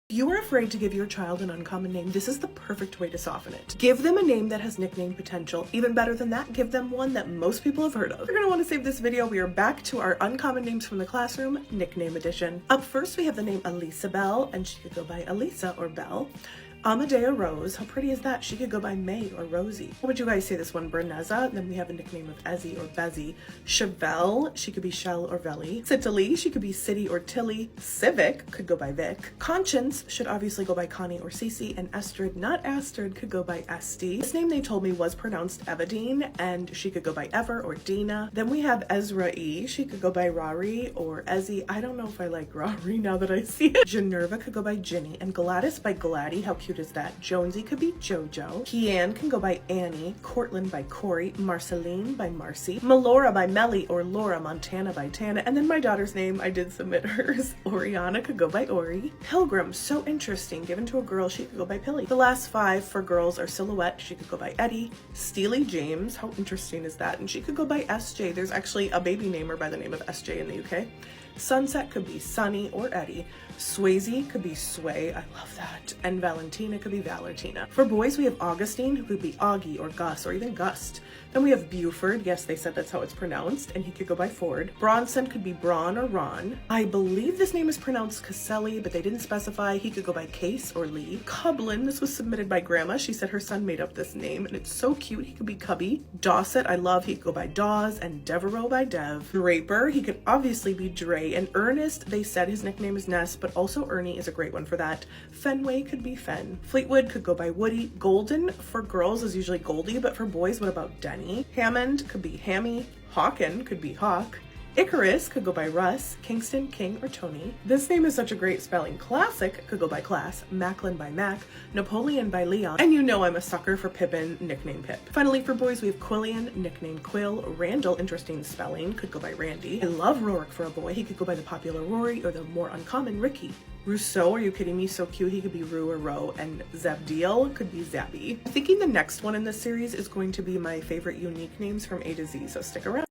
If you are afraid to give your child an uncommon name, this is the perfect way to soften it. Give them a name that has nickname potential. Even better than that, give them one that most people have heard of. You're gonna want to save this video. We are back to our uncommon names from the classroom, nickname edition. Up first, we have the name Elisa Bell, and she could go by Elisa or Belle. Amadea Rose, how pretty is that? She could go by May or Rosie. What would you guys say this one? Berneza, then we have a nickname of Ezzy or Bezzy. Chevelle, she could be Shell or Velly. Citali, she could be City or Tilly. Civic could go by Vic. Conscience should obviously go by Connie or Cece, and Estrid, not Astrid, could go by Esty. This name they told me was pronounced Evadine, and she could go by Ever or Dina. Then we have Ezra E, she could go by Rari or Ezzy. I don't know if I like Rari now that I see it. Generva could go by Ginny, and Gladys by Gladdy, how cute is that? Jonesy could be Jojo. Kian can go by Annie. Cortland by Corey. Marceline by Marcy. Melora by Melly or Laura. Montana by Tana. And then my daughter's name, I did submit hers. Oriana could go by Ori. Pilgrim, so interesting. Given to a girl, she could go by Pilly. The last 5 for girls are Silhouette. She could go by Eddie. Steely James, how interesting is that? And she could go by SJ. There's actually a baby namer by the name of SJ in the UK. Sunset could be Sunny or Eddie. Swayze could be Sway, I love that. And Valentina could be Valentina. For boys, we have Augustine, who could be Augie or Gus or even Gust. Then we have Buford, yes, they said that's how it's pronounced, and he could go by Ford. Bronson could be Braun or Ron. I believe this name is pronounced Caselli, but they didn't specify. He could go by Case or Lee. Cublin, this was submitted by Grandma. She said her son made up this name, and it's so cute. He could be Cubby. Dawsett, I love, he could go by Dawes, and Devereaux by Dev. Draper, he could obviously be Dre. And Ernest, they said his nickname is Ness, but also Ernie is a great one for that. Fenway could be Fen. Fleetwood could go by Woody. Golden for girls is usually Goldie, but for boys, what about Denny? Hammond could be Hammy. Hawken could be Hawk. Icarus could go by Russ. Kingston, King, or Tony. This name is such a great spelling. Classic could go by Class. Macklin by Mac. Napoleon by Leon. And you know I'm a sucker for Pippin, nickname Pip. Finally, for boys, we have Quillian, nickname Quill. Randall, interesting spelling, could go by Randy. I love Rorik for a boy. He could go by the popular Rory or the more uncommon Ricky. Rousseau, are you kidding me? So cute. He could be Rue or Ro. And Zabdiel could be Zabby. I'm thinking the next one in this series is going to be my favorite unique names from A to Z, so stick around.